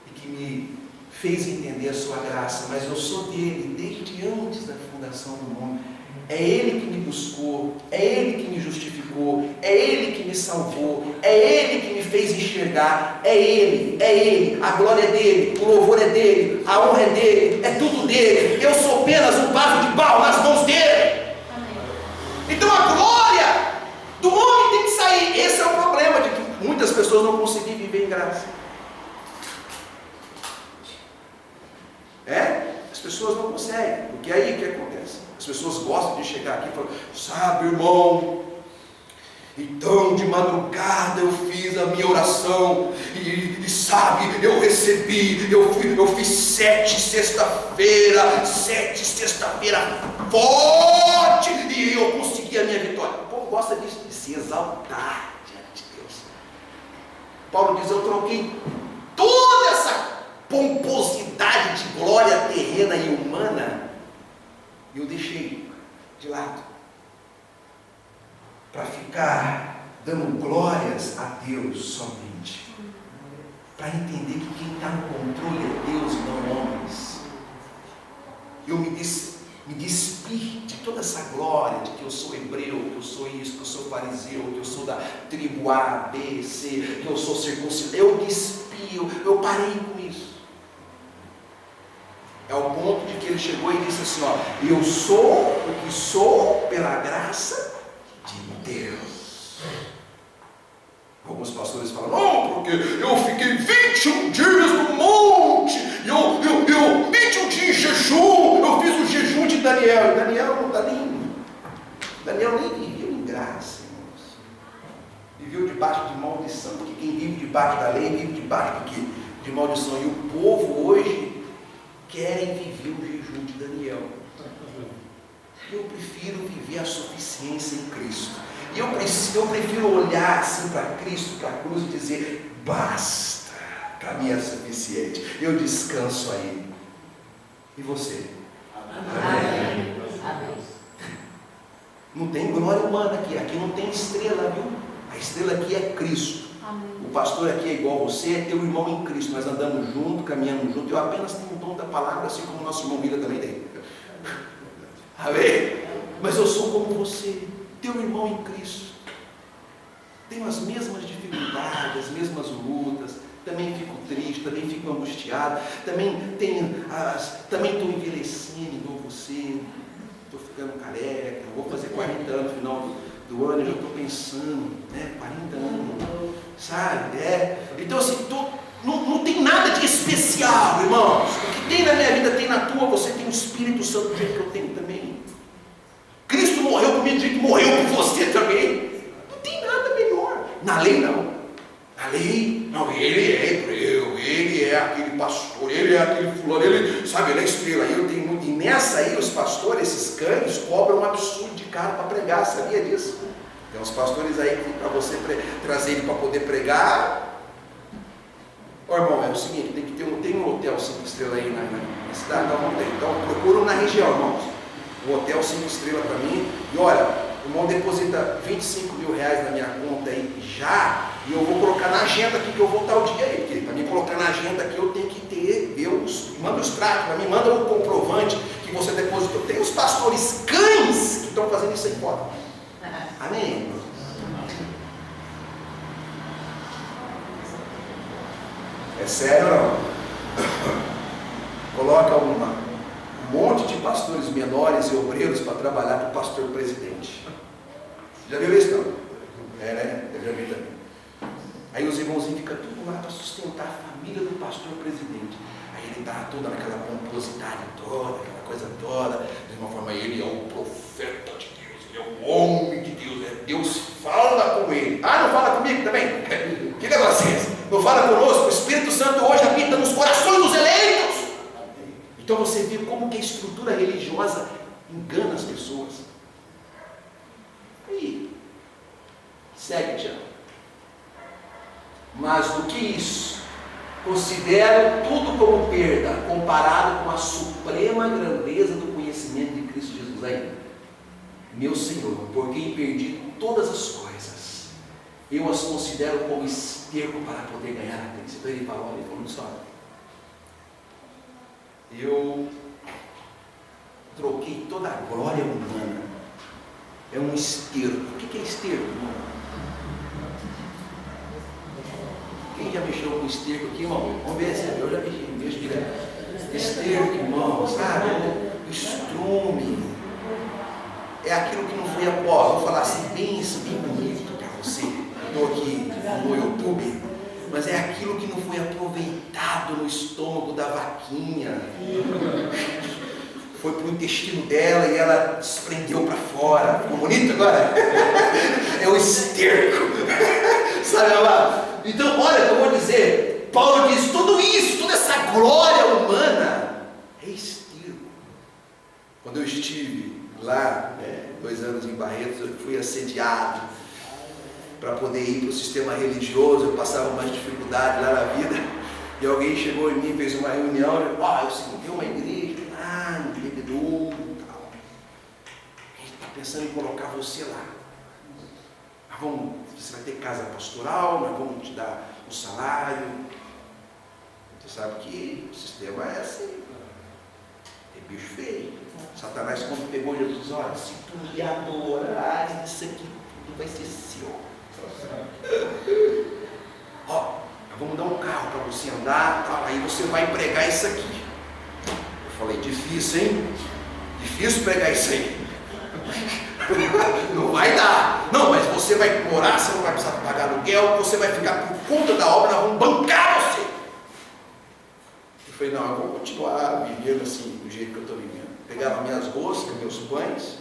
e que me fez entender a sua graça, mas eu sou dele desde antes da fundação do mundo. É Ele que me buscou, é Ele que me justificou, é Ele que me salvou, é Ele que me fez enxergar, é Ele, a glória é dele, o louvor é dele, a honra é dele, é tudo dele. Eu sou apenas um vaso de barro nas mãos dele. Então a glória do homem tem que sair. Esse é o problema de que muitas pessoas não conseguem viver em graça. As pessoas não conseguem, porque aí o que acontece? As pessoas gostam de chegar aqui e falar, sabe, irmão, então de madrugada eu fiz a minha oração e sabe, eu recebi, eu fiz 7 sexta-feira forte e eu consegui a minha vitória. O povo gosta disso, de se exaltar diante de Deus. Paulo diz, eu troquei toda essa pomposidade de glória terrena e humana, e eu deixei de lado para ficar dando glórias a Deus somente, para entender que quem está no controle é Deus e não homens. Eu me despi de toda essa glória de que eu sou hebreu, que eu sou isso, que eu sou fariseu, que eu sou da tribo A, B, C, que eu sou circuncidado. Eu despi, eu parei com isso. É o ponto de que ele chegou e disse assim, eu sou o que sou pela graça de Deus. Alguns pastores falam, não, porque eu fiquei 21 dias no monte, eu 21 dias em jejum, eu fiz o jejum de Daniel. Daniel não está nem, Daniel nem viveu em graça, irmãos. Viveu debaixo de maldição, porque quem vive debaixo da lei vive debaixo de maldição. E o povo hoje querem viver o jejum de Daniel. Eu prefiro viver a suficiência em Cristo. E eu prefiro olhar assim para Cristo, para a cruz e dizer: basta, para mim é suficiente. Eu descanso aí. E você? Amém. Amém. Não tem glória humana aqui. Aqui não tem estrela, viu? A estrela aqui é Cristo. Amém. O pastor aqui é igual você, é teu irmão em Cristo. Nós andamos junto, caminhamos junto. Eu apenas tenho o dom da palavra, assim como o nosso irmão Mira também tem. Amém? Mas eu sou como você, teu irmão em Cristo. Tenho as mesmas dificuldades, as mesmas lutas. Também fico triste, também fico angustiado. Também estou envelhecendo igual você. Estou ficando careca. Vou fazer 40 anos no final do ano. Eu já estou pensando, 40 anos. Sabe? Então assim, não tem nada de especial, irmãos. O que tem na minha vida tem na tua. Você tem o Espírito Santo do jeito que eu tenho também. Cristo morreu por mim do jeito que morreu por você também. Não tem nada melhor. Na lei não. Na lei, não, ele é hebreu, ele é aquele pastor, ele é aquele fulano, ele é estrela. E nessa aí os pastores, esses cães, cobram um absurdo de caro para pregar, sabia disso? Tem uns pastores aí que para você trazer ele para poder pregar. Ó, irmão, é o seguinte, tem um hotel 5 estrelas aí na cidade? Não tem. Então procura na região, irmãos. Um hotel 5 estrelas para mim. E olha, o irmão deposita 25 mil reais na minha conta aí já. E eu vou colocar na agenda aqui que eu vou tal dia aí. Porque para mim colocar na agenda aqui eu tenho que ter. Manda os tratos para mim, manda o comprovante que você depositou. Tem os pastores cães que estão fazendo isso aí fora. Amém? É sério ou não? Coloca um monte de pastores menores e obreiros para trabalhar para o pastor presidente. Já viu isso não? Né? Eu já vi também. Aí os irmãozinhos ficam tudo lá para sustentar a família do pastor presidente. Aí ele está toda naquela pomposidade toda, aquela coisa toda. De uma forma, ele é o profeta de Deus, ele é o homem de Deus. Deus fala com ele. Ah, não fala comigo também? Que negócio é esse? Não fala conosco? O Espírito Santo hoje habita nos corações dos eleitos. Então você vê como que a estrutura religiosa engana as pessoas. Aí, segue, Tiago. Mas do que isso, considero tudo como perda, comparado com a suprema grandeza do conhecimento de Cristo Jesus. Aí, meu Senhor, por quem perdi todas as coisas, eu as considero como esterco para poder ganhar a Cristo. Então ele falou só. Eu troquei toda a glória humana. É um esterco. O que é esterco, irmão? Quem já mexeu com esterco aqui, irmão? Vamos ver se eu já mexo direto. Esterco, irmão, sabe? O estrume. É aquilo que não foi após. Vou falar assim, bem bonito para você. Estou aqui no YouTube. Mas é aquilo que não foi aproveitado no estômago da vaquinha. Foi para o intestino dela e ela desprendeu para fora. Ficou bonito agora? É o esterco. Sabe lá? Então, olha, eu vou dizer, Paulo diz, tudo isso, toda essa glória humana é esterco. Quando eu estive lá, 2 anos em Barretos, eu fui assediado para poder ir para o sistema religioso. Eu passava mais dificuldade lá na vida, e alguém chegou em mim, fez uma reunião, eu segui uma igreja lá em Bebedouro e tal, a gente está pensando em colocar você lá, você vai ter casa pastoral, nós vamos te dar o salário. Você sabe que o sistema é assim, é bicho feio. Satanás, quando pegou Jesus, olha, se tu me adorares, isso aqui tudo vai ser seu. Ó, vamos dar um carro para você andar, tal, aí você vai pregar isso aqui. Eu falei, difícil, hein? Difícil pregar isso aí. Não vai dar. Não, mas você vai morar, você não vai precisar pagar aluguel, você vai ficar por conta da obra, nós vamos bancar você. Eu falei, não, eu vou continuar vivendo assim, do jeito que eu estou vivendo. Pegava minhas roscas, meus pães.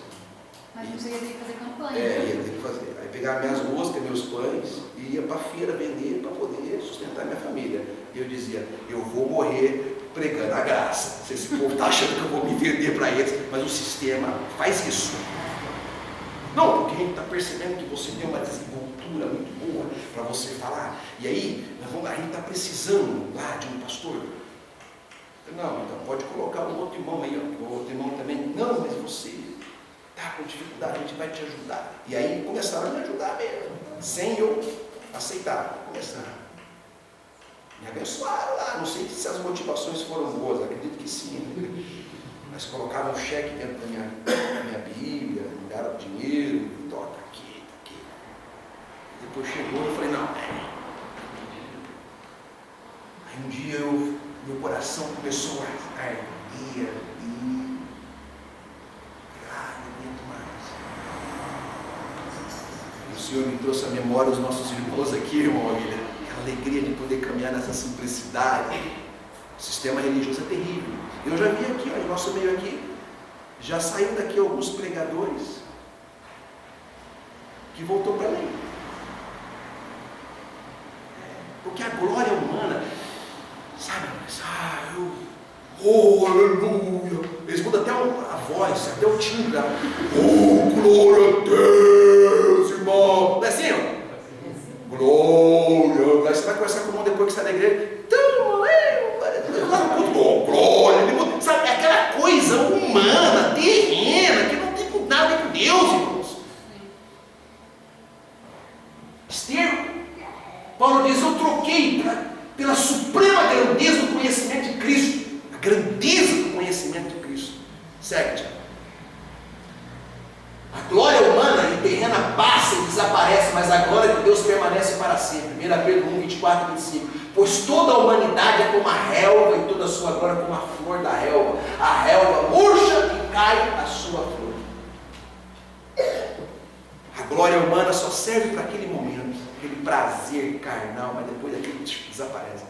Mas você ia ter que fazer campanha. Ia ter que fazer. Aí pegava minhas roscas, meus pães, e ia para a feira vender para poder sustentar minha família. E eu dizia, eu vou morrer pregando a graça. Esse povo está achando que eu vou me vender para eles, mas o sistema faz isso. Não, porque a gente está percebendo que você tem uma desenvoltura muito boa para você falar. E aí, a gente está precisando lá de um pastor. Não, então pode colocar um outro irmão aí, ó. O outro irmão também. Não, mas você está com dificuldade, a gente vai te ajudar. E aí começaram a me ajudar mesmo, sem eu aceitar. Começaram. Me abençoaram lá. Não sei se as motivações foram boas, acredito que sim. Mas colocaram um cheque dentro da minha Bíblia, me deram dinheiro, toca aqui, tá aqui. Depois chegou e eu falei, não. Aí um dia meu coração começou a arder e não aguento mais. E o Senhor me trouxe à memória os nossos irmãos aqui, irmão, aquela alegria de poder caminhar nessa simplicidade. O sistema religioso é terrível. Eu já vi aqui, ó, no nosso meio aqui, já saiu daqui alguns pregadores que voltou para mim. Porque a glória humana, sabe, oh, aleluia. Eles mudam até a voz, até o timbre. Oh, glória a Deus, irmão. Não é assim, ó? Glória. Aí você vai conversar com o irmão depois que sai da igreja. Glória, sabe, é aquela coisa humana, terrena, que não tem nada a ver com Deus, irmãos. Esterco. Paulo diz, eu troquei pela suprema grandeza do conhecimento de Cristo. A grandeza do conhecimento de Cristo. Segue. A glória humana e terrena passa e desaparece, mas a glória de Deus permanece para sempre. 1 Pedro 1, 24 e 25. Pois toda a humanidade é como a relva e toda a sua glória como a flor da relva. A relva murcha e cai a sua flor. A glória humana só serve para aquele momento, aquele prazer carnal, mas depois aquilo desaparece.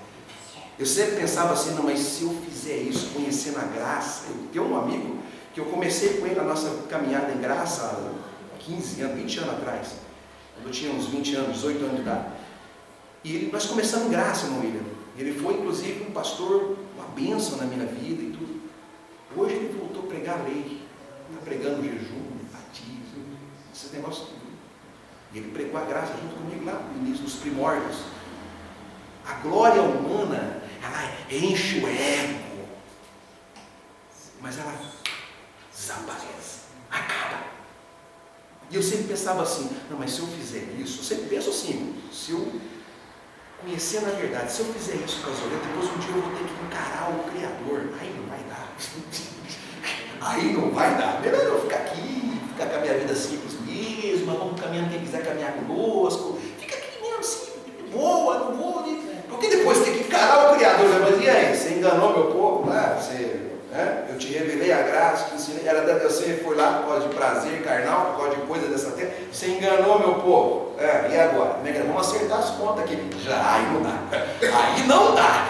Eu sempre pensava assim, não, mas se eu fizer isso, conhecendo a graça, eu tenho um amigo que eu comecei com ele a nossa caminhada em graça há 15 anos, 20 anos atrás, quando eu tinha uns 20 anos, 18 anos de idade. E nós começamos em graça, irmão William. Ele foi, inclusive, um pastor, uma bênção na minha vida e tudo. Hoje ele voltou a pregar a lei. Está pregando jejum, batismo, esses negócios tudo. E ele pregou a graça junto comigo lá no início, nos primórdios. A glória humana, ela enche o ego. Mas ela desaparece, acaba. E eu sempre pensava assim, não, mas se eu fizer isso, eu sempre penso assim, se eu conhecer na verdade, se eu fizer isso com as orelhas, depois um dia eu vou ter que encarar o Criador, aí não vai dar. Aí não vai dar. Melhor eu ficar aqui, ficar com a minha vida simples mesmo, mas vamos caminhando, quem quiser caminhar conosco, fica aqui mesmo assim, boa, não vou, porque depois tem que encarar o Criador, mas e aí, você enganou meu povo lá, eu te revelei a graça, te ensinei, você foi lá por causa de prazer carnal, por causa de coisa dessa terra, você enganou meu povo, e agora? Vamos acertar as contas aqui, aí não dá,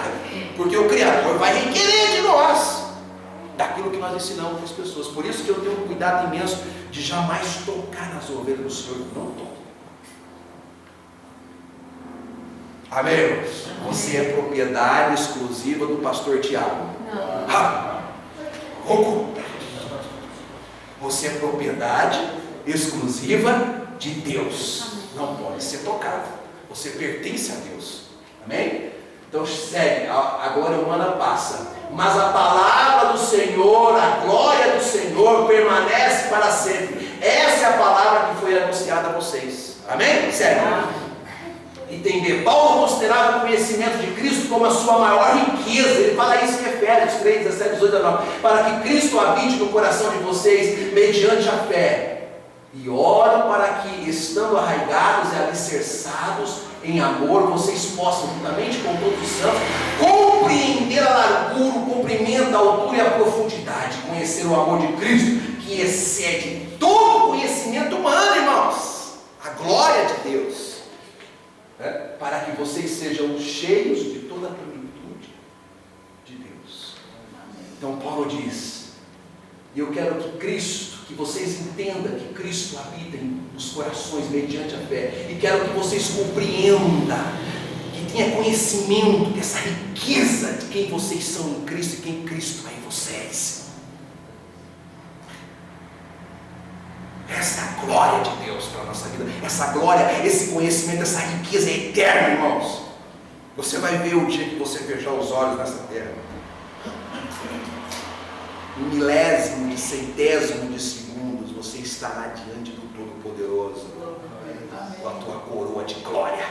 porque o Criador vai requerer de nós, daquilo que nós ensinamos para as pessoas. Por isso que eu tenho um cuidado imenso de jamais tocar nas ovelhas do Senhor, não toco. Amém? Você é propriedade exclusiva do pastor Tiago. Não. Você é propriedade exclusiva de Deus. Não pode ser tocado. Você pertence a Deus. Amém? Então segue, a glória humana passa, mas a palavra do Senhor, a glória do Senhor permanece para sempre. Essa é a palavra que foi anunciada a vocês. Amém? Segue. Entender. Paulo considerava o conhecimento de Cristo como a sua maior riqueza. Ele fala isso em Efésios 3, 17, 18, 19. Para que Cristo habite no coração de vocês mediante a fé. E oro para que, estando arraigados e alicerçados em amor, vocês possam, juntamente com todos os santos, compreender a largura, o comprimento, a altura e a profundidade, conhecer o amor de Cristo, que excede todo conhecimento humano, irmãos. A glória de Deus. Para que vocês sejam cheios de toda a plenitude de Deus. Então Paulo diz, e eu quero que Cristo, que vocês entendam que Cristo habita nos corações mediante a fé, e quero que vocês compreendam que tenha conhecimento dessa riqueza de quem vocês são em Cristo e quem Cristo é em vocês. Essa é a glória de Deus para a nossa vida. Essa glória, esse conhecimento, essa riqueza é eterna, irmãos. Você vai ver o dia que você fechar os olhos nessa terra. Um milésimo de centésimo de segundos, você estará diante do Todo-Poderoso, com a tua coroa de glória.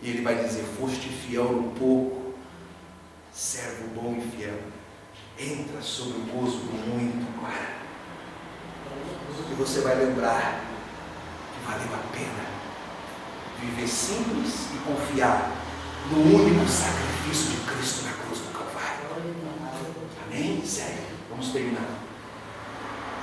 E Ele vai dizer: foste fiel no pouco, servo bom e fiel, entra sobre o gozo do muito agora. E você vai lembrar que valeu a pena viver simples e confiar no único sacrifício de Cristo na cruz do Calvário. Amém? Sério, vamos terminar.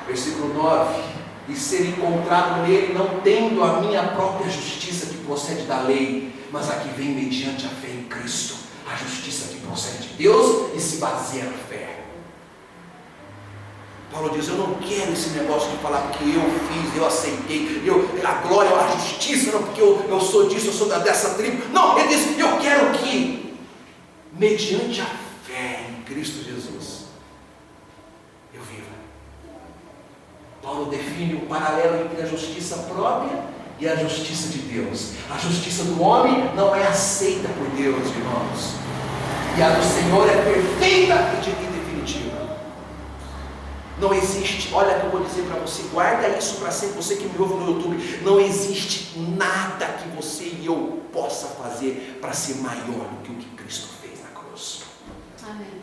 Versículo 9: e ser encontrado nele, não tendo a minha própria justiça que procede da lei, mas a que vem mediante a fé em Cristo, a justiça que procede de Deus e se baseia na fé. Paulo diz: eu não quero esse negócio de falar porque eu fiz, eu aceitei, a glória, a justiça, não porque eu sou disso, eu sou dessa tribo. Não, ele diz: eu quero que, mediante a fé em Cristo Jesus, eu viva. Paulo define o paralelo entre a justiça própria e a justiça de Deus. A justiça do homem não é aceita por Deus, irmãos, e a do Senhor é perfeita e definitiva. Não existe, olha o que eu vou dizer para você, guarda isso para sempre, você que me ouve no YouTube, não existe nada que você e eu possa fazer para ser maior do que o que Cristo fez na cruz. Amém.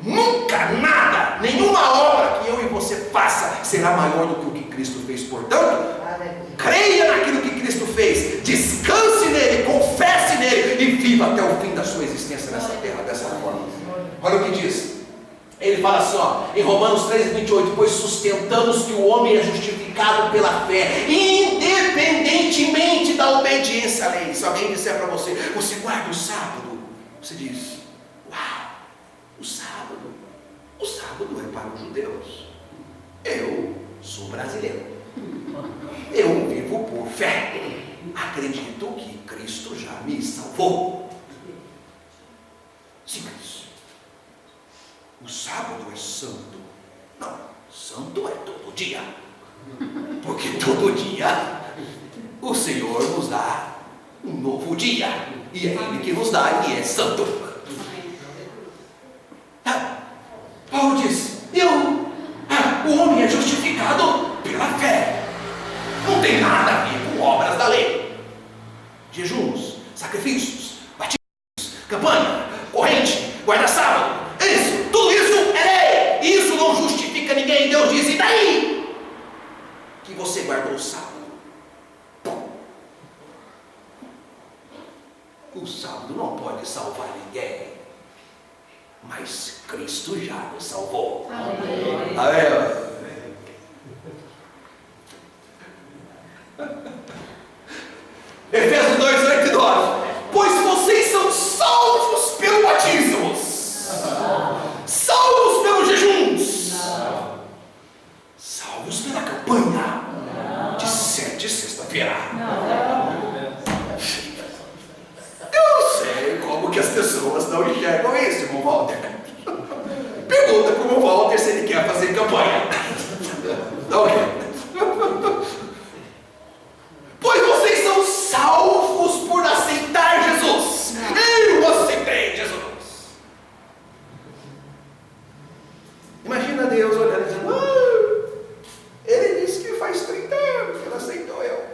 Nunca nada, nenhuma obra que eu e você faça será maior do que o que Cristo fez. Portanto, creia naquilo que Cristo fez, descanse nele, confesse nele e viva até o fim da sua existência nessa terra dessa forma. Olha o que diz. Ele fala assim, em Romanos 3:28, pois sustentamos que o homem é justificado pela fé, independentemente da obediência à lei. Se alguém disser para você, você guarda o sábado, você diz: uau, o sábado é para os judeus. Eu sou brasileiro, eu vivo por fé, acredito que Cristo já me salvou. Simples. O sábado é santo. Não, santo é todo dia. Porque todo dia o Senhor nos dá um novo dia. E é Ele que nos dá e é santo. Paulo diz: o homem é justificado pela fé. Não tem nada a ver com obras da lei. Jejuns, sacrifícios, batismos, campanha, corrente, guarda-sábado. Isso, tudo isso é lei. Isso não justifica ninguém. Deus diz: e daí que você guardou o sábado? O sábado não pode salvar ninguém, mas Cristo já nos salvou. Amém. Amém. Efésios 2:8 e 9. Pois vocês são salvos pelo batismo, salvos pelos jejuns, salvos pela campanha de sexta-feira. Eu sei como que as pessoas não enxergam isso, irmão Walter. Pergunta para o irmão Walter se ele quer fazer campanha. Ok. Pois vocês são salvos por aceitar Jesus. Eu aceitei Jesus. Imagina Deus olhando e dizendo: ele disse que faz 30 anos que ele aceitou eu.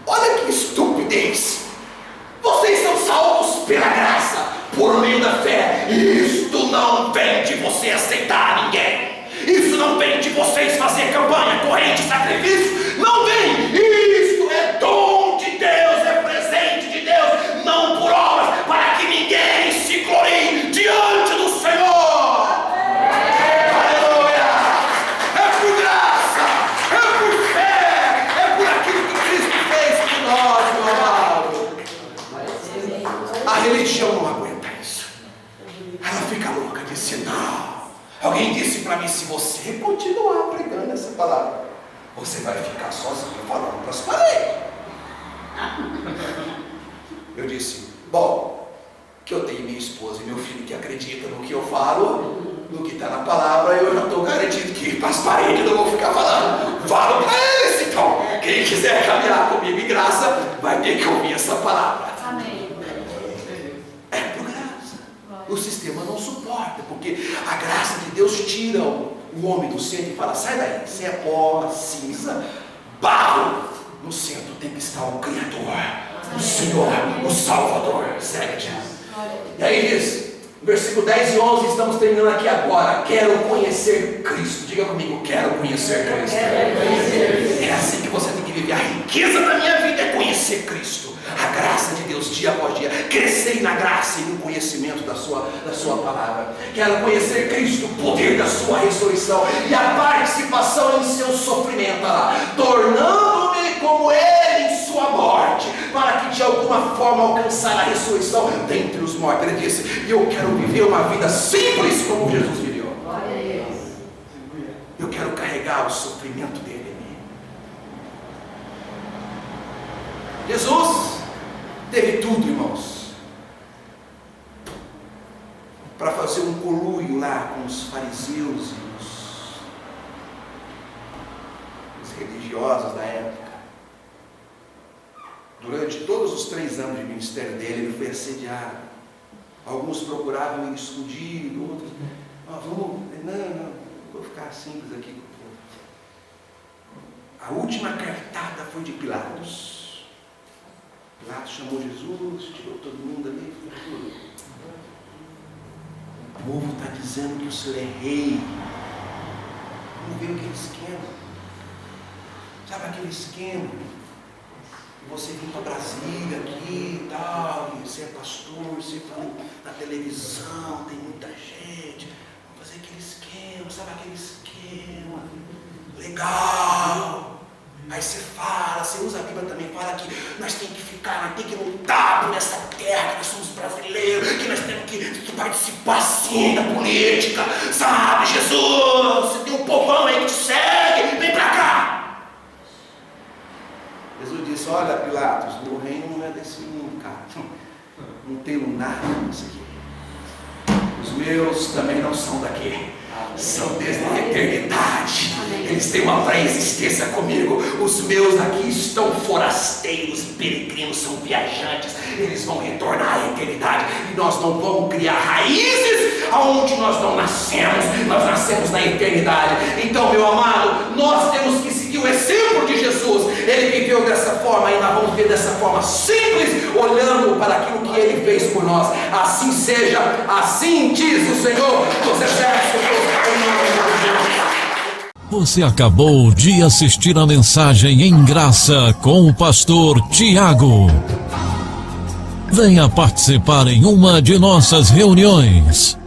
Olha que estupidez. Vocês são salvos pela graça, por meio da fé. Isto não vem de você aceitar ninguém. Isso não vem de vocês fazer campanha, corrente, sacrifício. Não vem. Isto é dom de Deus, é presente de Deus, não por obras, para que ninguém se glorie diante do Senhor. Aleluia! É por graça, é por fé, é por aquilo que Cristo fez por nós, meu amado. A religião não aguenta isso. Ela fica louca, disse: não. Alguém disse para mim: se você continuar pregando você vai ficar sozinho falando para as paredes. Eu disse, bom, que eu tenho minha esposa e meu filho que acreditam no que eu falo, no que está na palavra, eu já estou garantido que para as paredes eu não vou ficar falando. Falo para eles, então. Quem quiser caminhar comigo em graça, vai ter que ouvir essa palavra. Amém. É por graça. O sistema não suporta, porque a graça de Deus tira o homem do centro e fala, sai daí, você é pó, cinza, barro. No centro tem que estar o Criador, o Senhor, o Salvador. Segue, Jesus. E aí diz, versículo 10 e 11, estamos terminando aqui agora. Quero conhecer Cristo. Diga comigo, quero conhecer Cristo. É assim que você tem que viver. A riqueza da minha vida é conhecer Cristo. A graça de Deus dia após dia. Crescer na graça e no conhecimento da sua palavra. Quero conhecer Cristo, o poder da sua ressurreição e a participação em seu sofrimento, tornando-me como Ele em sua morte, para que de alguma forma alcançar a ressurreição dentre os mortos. Ele disse, e eu quero viver uma vida simples como Jesus viveu. Eu quero carregar o sofrimento dele em mim. Jesus teve tudo, irmãos, para fazer um conluio lá com os fariseus e os religiosos da época. Durante todos os 3 anos de ministério dele, ele foi assediado. Alguns procuravam ele escondido, outros, não, vou ficar simples aqui. A última cartada foi de Pilatos. Pilatos chamou Jesus, tirou todo mundo ali, falou tudo. O povo está dizendo que o Senhor é rei. Vamos ver aquele esquema. Sabe aquele esquema? Você vem para Brasília aqui e tal, e você é pastor, você fala na televisão, tem muita gente. Vamos fazer aquele esquema, sabe aquele esquema? Legal! Aí você fala, você usa a Bíblia também, fala que nós temos que ficar, nós temos que lutar por essa terra, que nós somos brasileiros, que nós temos que participar sim da política, sabe, Jesus? Você tem um povão aí que te segue, vem pra cá! Jesus disse, olha Pilatos, meu reino não é desse mundo, cara. Não tenho nada disso aqui. Os meus também não são daqui. São desde a eternidade. Eles têm uma pré-existência comigo. Os meus aqui estão forasteiros, peregrinos, são viajantes. Eles vão retornar à eternidade. E nós não vamos criar raízes aonde nós não nascemos. Nós nascemos na eternidade. Então, meu amado, nós temos que seguir o exemplo de Jesus. Ele viveu dessa forma e nós vamos ver dessa forma simples, olhando para aquilo que Ele fez por nós. Assim seja, assim diz o Senhor dos Exércitos. Você acabou de assistir a mensagem em graça com o pastor Tiago. Venha participar em uma de nossas reuniões.